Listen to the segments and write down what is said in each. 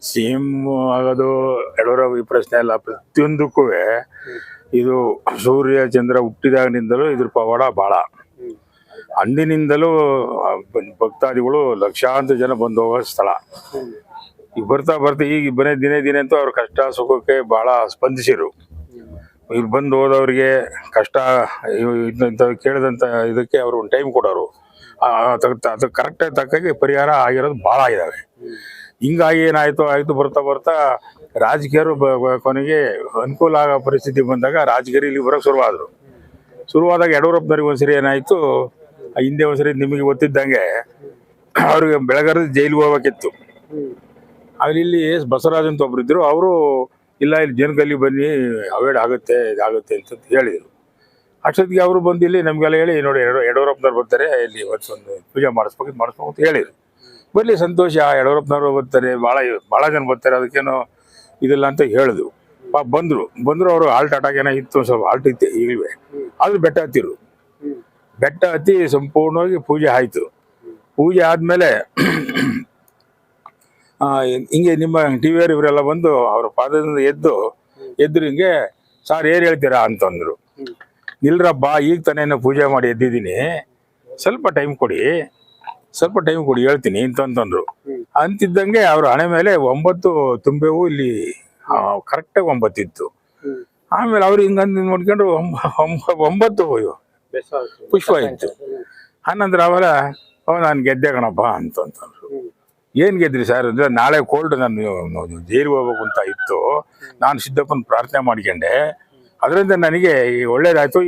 CM ಆಗೋದು ಯಡಿಯೂರಪ್ಪ ಈ ಪ್ರಶ್ನೆ ಅಲ್ಲ. ಪ್ರತಿಯೊಂದಕ್ಕೂ ಇದು ಸೂರ್ಯ ಚಂದ್ರ ಹುಟ್ಟಿದಾಗಿನಿಂದಲೂ ಇದ್ರ ಪವಾಡ ಭಾಳ. ಅಂದಿನಿಂದಲೂ ಭಕ್ತಾದಿಗಳು ಲಕ್ಷಾಂತರ ಜನ ಬಂದು ಹೋಗೋ ಸ್ಥಳ. ಈಗ ಬರ್ತಾ ಈಗ ದಿನೇ ಅಂತೂ ಅವ್ರ ಕಷ್ಟ ಸುಖಕ್ಕೆ ಭಾಳ ಸ್ಪಂದಿಸಿರು. ಇಲ್ಲಿ ಬಂದು ಹೋದವ್ರಿಗೆ ಕಷ್ಟ ಕೇಳಿದಂಥ ಇದಕ್ಕೆ ಅವರು ಒಂದು ಟೈಮ್ ಕೊಡೋರು. ಅದು ಕರೆಕ್ಟಾಗಿ ತಕ್ಕಾಗಿ ಪರಿಹಾರ ಆಗಿರೋದು ಭಾಳ ಇದ್ದಾವೆ. ಹಿಂಗಾಗಿ ಆಯಿತು ಬರ್ತಾ ರಾಜಕೀಯರು ಕೊನೆಗೆ ಅನುಕೂಲ ಆಗೋ ಪರಿಸ್ಥಿತಿ ಬಂದಾಗ ರಾಜಕೀಯ ಇಲ್ಲಿ ಬರೋಕ್ಕೆ ಶುರುವಾದಾಗ ಯಡಿಯೂರಪ್ಪನವ್ರಿಗೆ ಒಂದ್ಸರಿ ಏನಾಯಿತು, ಹಿಂದೆ ಒಂದ್ಸರಿ ನಿಮಗೆ ಗೊತ್ತಿದ್ದಂಗೆ ಅವ್ರಿಗೆ ಬೆಳಗಾರದ ಜೈಲಿಗೆ ಹೋಗ್ಬೇಕಿತ್ತು. ಅಲ್ಲಿ ಇಲ್ಲಿ ಬಸವರಾಜ್ ಅಂತ ಒಬ್ರು ಇದ್ರು. ಅವರು ಇಲ್ಲ ಇಲ್ಲಿ ಜನಗಲ್ಲಿ ಬನ್ನಿ, ಅವಾಯ್ಡ್ ಆಗುತ್ತೆ ಇದಾಗುತ್ತೆ ಅಂತ ಹೇಳಿದರು. ಅಷ್ಟೊತ್ತಿಗೆ ಅವರು ಬಂದು ಇಲ್ಲಿ ನಮಗೆಲ್ಲ ಹೇಳಿ, ನೋಡಿ ಯಡಿಯೂರಪ್ಪನವ್ರು ಬರ್ತಾರೆ, ಇಲ್ಲಿ ಒಂದು ಪೂಜೆ ಮಾಡಿಸ್ಬೇಕು ಅಂತ ಹೇಳಿದರು. ಬರಲಿ ಸಂತೋಷ, ಯಡಿಯೂರಪ್ಪನವರು ಬರ್ತಾರೆ, ಭಾಳ ಜನ ಬರ್ತಾರೆ, ಅದಕ್ಕೇನೋ ಇದಿಲ್ಲ ಅಂತ ಹೇಳಿದ್ರು. ಬಂದರು ಅವರು ಹಾಲ್ಟ್ ಅಟ್ಯಾಕ್ ಏನೋ ಇತ್ತು, ಸ್ವಲ್ಪ ಹಾಲ್ಟ್ ಇತ್ತು ಈಗಲೇ. ಆದರೂ ಬೆಟ್ಟ ಹತ್ತಿ ಸಂಪೂರ್ಣವಾಗಿ ಪೂಜೆ ಆಯಿತು. ಪೂಜೆ ಆದಮೇಲೆ ಹಿಂಗೆ ನಿಮ್ಮ ಟಿ ವಿಯವ್ರು ಇವರೆಲ್ಲ ಬಂದು ಅವ್ರ ಪಾದದಿಂದ ಎದ್ದು ಹಿಂಗೆ, ಸಾರ್ ಏನು ಹೇಳ್ತೀರಾ ಅಂತಂದರು. ನಿಲ್ರಬ್ಬ, ಈಗ ತಾನೇ ಪೂಜೆ ಮಾಡಿ ಎದ್ದಿದ್ದೀನಿ, ಸ್ವಲ್ಪ ಟೈಮ್ ಕೊಡಿ ಹೇಳ್ತೀನಿ ಅಂತಂದ್ರು. ಅಂತಿದ್ದಂಗೆ ಅವ್ರ ಹಣೆ ಮೇಲೆ 9 ತುಂಬೆವು, ಇಲ್ಲಿ ಕರೆಕ್ಟಾಗಿ 9 ಇತ್ತು. ಆಮೇಲೆ ಅವ್ರು ಹಿಂಗಂದು ನೋಡ್ಕೊಂಡು 9 ಪುಷ್ಪ ಇತ್ತು. ಆನಂತರ ಅವೆಲ್ಲ ನಾನು ಗೆದ್ದೆ ಕಣಪ್ಪ ಅಂತಂದ್ರು. ಏನು ಗೆದ್ರಿ ಸರ್ ಅಂದರೆ, ನಾಳೆ ಕೋಲ್ಡ್ ನಾನು ಜೈಲಿಗೆ ಹೋಗ್ಬೇಕು ಅಂತ ಇತ್ತು, ನಾನು ಸಿದ್ದಪ್ಪನ ಪ್ರಾರ್ಥನೆ ಮಾಡ್ಕೊಂಡೆ, ಅದರಿಂದ ನನಗೆ ಒಳ್ಳೇದಾಯ್ತು,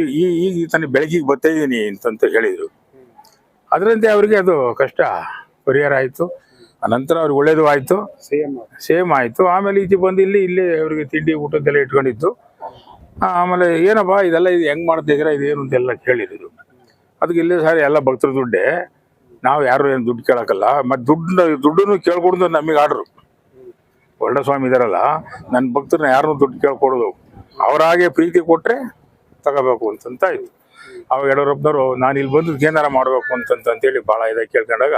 ಈಗ ತಾನೇ ಬೆಳಗಿಗೆ ಬರ್ತಾ ಇದ್ದೀನಿ ಅಂತಂತ ಹೇಳಿದರು. ಅದರಂತೆ ಅವರಿಗೆ ಅದು ಕಷ್ಟ ಪರಿಹಾರ ಆಯಿತು. ಅನಂತರ ಅವ್ರಿಗೆ ಒಳ್ಳೇದು ಆಯಿತು, ಸೇಮ್ ಆಯಿತು. ಆಮೇಲೆ ಈಚೆ ಬಂದು ಇಲ್ಲಿ ಅವ್ರಿಗೆ ತಿಂಡಿ ಊಟದ್ದೆಲ್ಲ ಇಟ್ಕೊಂಡಿತ್ತು. ಆಮೇಲೆ ಏನಪ್ಪ ಇದೆಲ್ಲ ಇದು ಹೆಂಗೆ ಮಾಡ್ತಾಯಿದ್ದೀರಾ, ಇದೇನು ಅಂತೆಲ್ಲ ಕೇಳಿದ್ರು. ಅದಕ್ಕೆ ಇಲ್ಲೇ ಸರ್ ಎಲ್ಲ ಭಕ್ತರ ದುಡ್ಡೇ, ನಾವು ಯಾರು ಏನು ದುಡ್ಡು ಕೇಳೋಕ್ಕಲ್ಲ, ಮತ್ತು ದುಡ್ಡನ್ನು ಕೇಳ್ಕೊಡ್ದು ನಮಗೆ ಆರ್ಡ್ರು. ಒಳ್ಳೆ ಸ್ವಾಮಿ ಇದಾರಲ್ಲ, ನನ್ನ ಭಕ್ತರನ್ನ ಯಾರನ್ನೂ ದುಡ್ಡು ಕೇಳ್ಕೊಡೋದು, ಅವರಾಗೆ ಪ್ರೀತಿ ಕೊಟ್ಟರೆ ತಗೋಬೇಕು ಅಂತಂತ ಆಯಿತು. ಅವಾಗ ಯಡಿಯೂರಪ್ಪನವರು ನಾನು ಇಲ್ಲಿ ಬಂದು ಏನಾರ ಮಾಡಬೇಕು ಅಂತಂತೇಳಿ ಭಾಳ ಇದಾಗಿ ಕೇಳ್ಕೊಂಡಾಗ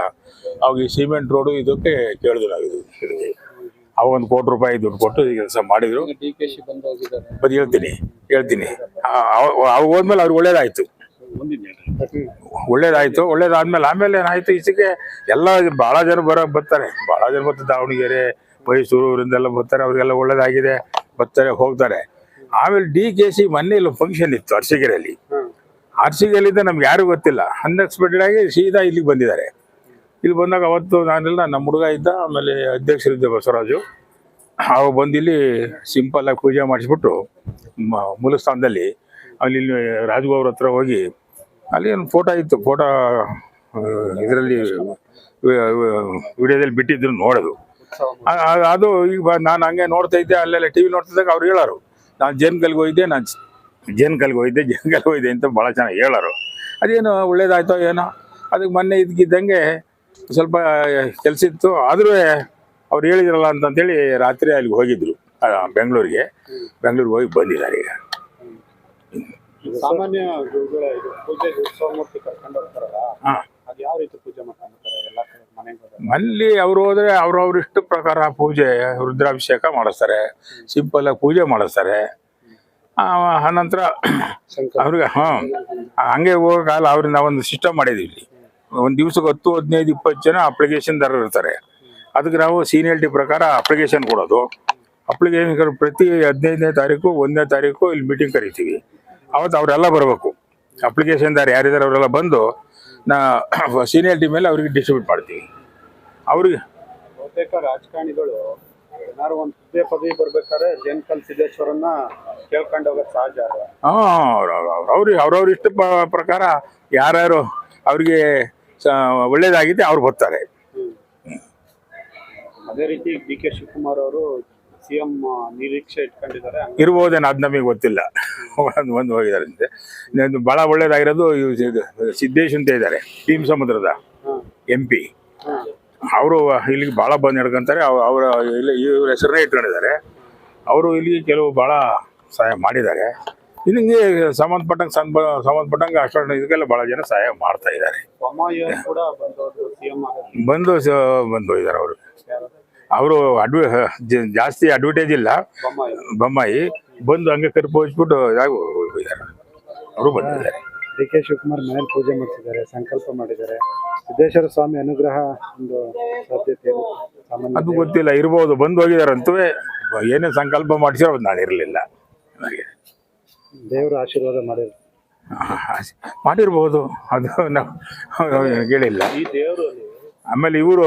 ಅವಾಗ ಈ ಸಿಮೆಂಟ್ ರೋಡು ಇದಕ್ಕೆ ಕೇಳಿದ್ರು ನಾವು. ಇದಕ್ಕೆ ಅವಾಗ 1 ಕೋಟಿ ರೂಪಾಯಿ ದುಡ್ಡು ಕೊಟ್ಟು ಈ ಕೆಲಸ ಮಾಡಿದರು. ಬದು ಹೇಳ್ತೀನಿ ಅವಾಗ ಹೋದ್ಮೇಲೆ ಅವ್ರಿಗೆ ಒಳ್ಳೇದಾಯಿತು. ಆಮೇಲೆ ಏನಾಯ್ತು, ಈಚೆಗೆ ಎಲ್ಲ ಭಾಳ ಜನ ಬರ್ತಾರೆ, ದಾವಣಗೆರೆ, ಮೈಸೂರು ಇವರಿಂದೆಲ್ಲ ಬರ್ತಾರೆ. ಅವ್ರಿಗೆಲ್ಲ ಒಳ್ಳೇದಾಗಿದೆ, ಬರ್ತಾರೆ ಹೋಗ್ತಾರೆ. ಆಮೇಲೆ DKC ಮೊನ್ನೆ ಇಲ್ಲಿ ಫಂಕ್ಷನ್ ಇತ್ತು ಅರ್ಸಿಗೆಯಲ್ಲಿದ್ದ ನಮ್ಗೆ ಯಾರಿಗೂ ಗೊತ್ತಿಲ್ಲ. ಅನ್ಎಕ್ಸ್ಪೆಕ್ಟೆಡ್ ಆಗಿ ಸೀದಾ ಇಲ್ಲಿಗೆ ಬಂದಿದ್ದಾರೆ. ಇಲ್ಲಿ ಬಂದಾಗ ಅವತ್ತು ನಾನೆಲ್ಲ ನಮ್ಮ ಹುಡುಗ ಇದ್ದ, ಆಮೇಲೆ ಅಧ್ಯಕ್ಷರಿದ್ದ ಬಸವರಾಜು, ಅವಾಗ ಬಂದು ಇಲ್ಲಿ ಸಿಂಪಲ್ಲಾಗಿ ಪೂಜೆ ಮಾಡಿಸ್ಬಿಟ್ಟು ಮೂಲ ಸ್ಥಾನದಲ್ಲಿ ಅಲ್ಲಿ ರಾಜಗೌವ್ರ ಹತ್ರ ಹೋಗಿ ಅಲ್ಲಿ ಒಂದು ಫೋಟೋ ಇತ್ತು. ಇದರಲ್ಲಿ ವಿಡಿಯೋದಲ್ಲಿ ಬಿಟ್ಟಿದ್ರು ನೋಡೋದು. ಅದು ಈಗ ನಾನು ಹಂಗೆ ನೋಡ್ತಾ ಇದ್ದೆ, ಅಲ್ಲೆಲ್ಲ TV ನೋಡ್ತಿದ್ದಾಗ ಅವ್ರು ಹೇಳೋರು, ನಾನು ಜೇನ್ಕಲ್ಗೆ ಹೋಗಿದ್ದೆ ಅಂತ ಭಾಳ ಚೆನ್ನಾಗಿ ಹೇಳೋರು. ಅದೇನು ಒಳ್ಳೇದಾಯ್ತೋ ಏನೋ. ಅದಕ್ಕೆ ಮೊನ್ನೆ ಇದಕ್ಕಿದ್ದಂಗೆ ಸ್ವಲ್ಪ ಕೆಲಸ ಇತ್ತು, ಆದರೂ ಅವ್ರು ಹೇಳಿದ್ರಲ್ಲ ಅಂತಂತೇಳಿ ರಾತ್ರಿ ಅಲ್ಲಿಗೆ ಹೋಗಿದ್ರು, ಬೆಂಗಳೂರಿಗೆ ಹೋಗಿ ಬಂದಿದ್ದಾರೆ. ಈಗ ಸಾಮಾನ್ಯ ಯಾವ ರೀತಿ ಪೂಜೆ ಮನೇಲಿ ಅವ್ರು ಹೋದ್ರೆ ಅವ್ರವ್ರ ಇಷ್ಟ ಪ್ರಕಾರ ಪೂಜೆ, ರುದ್ರಾಭಿಷೇಕ ಮಾಡಿಸ್ತಾರೆ, ಸಿಂಪಲ್ ಆಗಿ ಪೂಜೆ ಮಾಡಿಸ್ತಾರೆ. ಆನಂತರ ಅವ್ರಿಗೆ ಹಂಗೆ ಹೋಗೋಕಾಲ ಅವ್ರಿಗೆ ನಾವೊಂದು ಸಿಸ್ಟಮ್ ಮಾಡಿದ್ದೀವಿ. ಇಲ್ಲಿ ಒಂದು ದಿವ್ಸಕ್ಕೆ 10, 15, 20 ಜನ ಅಪ್ಲಿಕೇಶನ್ದಾರರು ಇರ್ತಾರೆ. ಅದಕ್ಕೆ ನಾವು ಸೀನಿಯಾರಿಟಿ ಪ್ರಕಾರ ಅಪ್ಲಿಕೇಶನ್ ಕೊಡೋದು. ಅಪ್ಲಿಕೇಶನ್ ಪ್ರತಿ 15ನೇ ತಾರೀಕು 1ನೇ ತಾರೀಕು ಇಲ್ಲಿ ಮೀಟಿಂಗ್ ಕರಿತೀವಿ. ಅವತ್ತು ಅವರೆಲ್ಲ ಬರಬೇಕು. ಅಪ್ಲಿಕೇಶನ್ದಾರ ಯಾರಿದ್ದಾರೆ ಅವರೆಲ್ಲ ಬಂದು ಸೀನಿಯಾರಿಟಿ ಮೇಲೆ ಅವ್ರಿಗೆ ಡಿಸ್ಟ್ರಿಬ್ಯೂಟ್ ಮಾಡ್ತೀವಿ. ಅವ್ರಿಗೆ ಬಹುತೇಕ ರಾಜಕಾರಣಿಗಳು ಏನಾರು ಒಂದು ಹುದ್ದೆ ಪದವಿ ಬರ್ಬೇಕಾದ್ರೆ ಜೇನ್ಕಲ್ ಸಿದ್ದೇಶ್ವರನ್ನ ಕೇಳ್ಕೊಂಡು ಹೋಗೋದು ಸಹಜ. ಅವ್ರವ್ರ ಇಷ್ಟ ಪ್ರಕಾರ ಯಾರ್ಯಾರು ಅವ್ರಿಗೆ ಒಳ್ಳೇದಾಗಿದೆ ಅವ್ರು ಬರ್ತಾರೆ. ಅದೇ ರೀತಿ DK ಶಿವಕುಮಾರ್ ಅವರು CM ನಿರೀಕ್ಷೆ ಇಟ್ಕೊಂಡಿದ್ದಾರೆ. ಇರ್ಬೋದೇನು, ಅದು ನಮಗೆ ಗೊತ್ತಿಲ್ಲ. ಒಂದು ಹೋಗಿದಾರಂತೆ. ಭಾಳ ಒಳ್ಳೇದಾಗಿರೋದು ಸಿದ್ದೇಶ್ ಅಂತ ಇದ್ದಾರೆ, ಟೀಮ್ ಸಮುದ್ರದ MP. ಅವರು ಇಲ್ಲಿಗೆ ಭಾಳ ಬಂದು ನಡ್ಕೊಂತಾರೆ. ಅವರ ಇಲ್ಲಿ ಇವ್ರ ಹೆಸರನ್ನೇ ಇಟ್ಕೊಂಡಿದ್ದಾರೆ. ಅವರು ಇಲ್ಲಿಗೆ ಕೆಲವು ಭಾಳ ಸಹಾಯ ಮಾಡಿದ್ದಾರೆ. ಇಲ್ಲಿಗೆ ಸಂಬಂಧಪಟ್ಟಂಗೆ ಅಷ್ಟೊಂದು ಇದಕ್ಕೆಲ್ಲ ಭಾಳ ಜನ ಸಹಾಯ ಮಾಡ್ತಾ ಇದ್ದಾರೆ. ಬಂದು ಹೋಗಿದ್ದಾರೆ ಅವರು. ಅವರು ಜಾಸ್ತಿ ಅಡ್ವರ್ಟೈಸ್ ಇಲ್ಲ, ಬೊಮ್ಮಾಯಿ ಬೊಮ್ಮಾಯಿ ಬಂದು ಹಂಗೆ ಕರ್ಪೋಚ್ಬಿಟ್ಟು ಇದಾಗಿ ಹೋಗಿದ್ದಾರೆ. ಅವರು ಬಂದಿದ್ದಾರೆ. ಡಿ ಕೆ ಶಿವಕುಮಾರ್ ಮನೇಲಿ ಪೂಜೆ ಮಾಡಿಸಿದ್ದಾರೆ, ಸಂಕಲ್ಪ ಮಾಡಿದ್ದಾರೆ. ಸಿದ್ದೇಶ್ವರ ಸ್ವಾಮಿ ಅನುಗ್ರಹ ಒಂದು ಸಾಧ್ಯತೆ ಇರುತ್ತೆ ಸಾಮಾನ್ಯ. ಅದು ಗೊತ್ತಿಲ್ಲ, ಇರ್ಬೋದು, ಬಂದು ಹೋಗಿದಾರಂತೂ. ಏನೇ ಸಂಕಲ್ಪ ಮಾಡಿಸಿರೋ ಅದು ನಾನು ಇರಲಿಲ್ಲ. ನನಗೆ ದೇವರ ಆಶೀರ್ವಾದ ಮಾಡಿದ್ರು. ಮಾಡಿರ್ಬೋದು, ಅದು ನಾವು ಹೇಳಿಲ್ಲ. ಈ ದೇವರು ಆಮೇಲೆ ಇವರು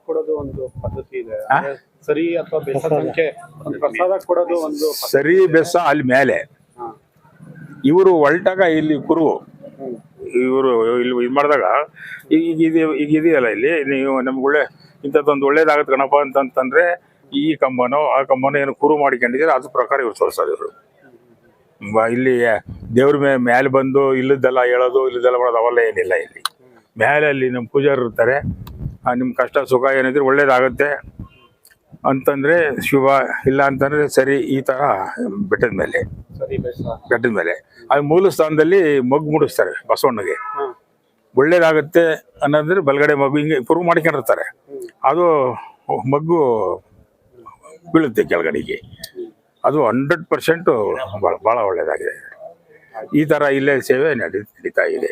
ಕೊಡೋದು ಒಂದು ಪದ್ಧತಿ ಇದೆ, ಸರಿ ಅಥವಾ ಬೆಸ ಸಂಖ್ಯೆ ಒಂದು ಪ್ರಸಾದ ಕೊಡೋದು ಒಂದು ಸರಿ ಬೆಸ ಅಲ್ಲಿ ಮೇಲೆ. ಇವರು ಹೊಲ್ಟಾಗ ಇಲ್ಲಿ ಕುರುವು ಇವರು ಇಲ್ಲಿ ಇದು ಮಾಡಿದಾಗ ಈಗ ಇದೆಯಲ್ಲ ಇಲ್ಲಿ ನೀವು ನಮ್ಗೆ ಒಳ್ಳೆ ಇಂಥದ್ದೊಂದು ಒಳ್ಳೇದಾಗತ್ತೆ ಗಣಪ ಅಂತಂತಂದ್ರೆ ಈ ಕಂಬನೋ ಆ ಕಂಬನೋ ಏನು ಕುರು ಮಾಡಿಕೊಂಡಿದ್ದಾರೆ, ಅದ್ರ ಪ್ರಕಾರ ಇವ್ರು ತೋರಿಸೋದು. ಇವರು ಇಲ್ಲಿ ದೇವ್ರ ಮೇಲೆ ಬಂದು ಇಲ್ಲದೆಲ್ಲ ಹೇಳೋದು ಇಲ್ಲದೆಲ್ಲ ಮಾಡೋದು ಅವೆಲ್ಲ ಏನಿಲ್ಲ. ಇಲ್ಲಿ ಮೇಲೆ ಅಲ್ಲಿ ನಮ್ಮ ಪೂಜಾರು ಇರ್ತಾರೆ, ನಿಮ್ಮ ಕಷ್ಟ ಸುಖ ಏನಿದ್ರೆ ಒಳ್ಳೇದಾಗತ್ತೆ ಅಂತಂದ್ರೆ ಶುಭ, ಇಲ್ಲ ಅಂತಂದ್ರೆ ಸರಿ. ಈ ಥರ ಬೆಟ್ಟದ ಮೇಲೆ ಅದು ಮೂಲ ಸ್ಥಾನದಲ್ಲಿ ಮಗ್ಗು ಮುಡಿಸ್ತಾರೆ ಬಸವಣ್ಣಗೆ. ಒಳ್ಳೇದಾಗತ್ತೆ ಅನ್ನೋದ್ರೆ ಬಲಗಡೆ ಮಗು ಹಿಂಗೆ ಪ್ರೂವ್ ಮಾಡ್ಕೊಂಡಿರ್ತಾರೆ, ಅದು ಮಗ್ಗು ಬೀಳುತ್ತೆ ಕೆಳಗಡೆಗೆ. ಅದು 100% ಭಾಳ ಒಳ್ಳೇದಾಗಿದೆ. ಈ ಥರ ಇಲ್ಲೇ ಸೇವೆ ನಡೀತಾ ಇದೆ.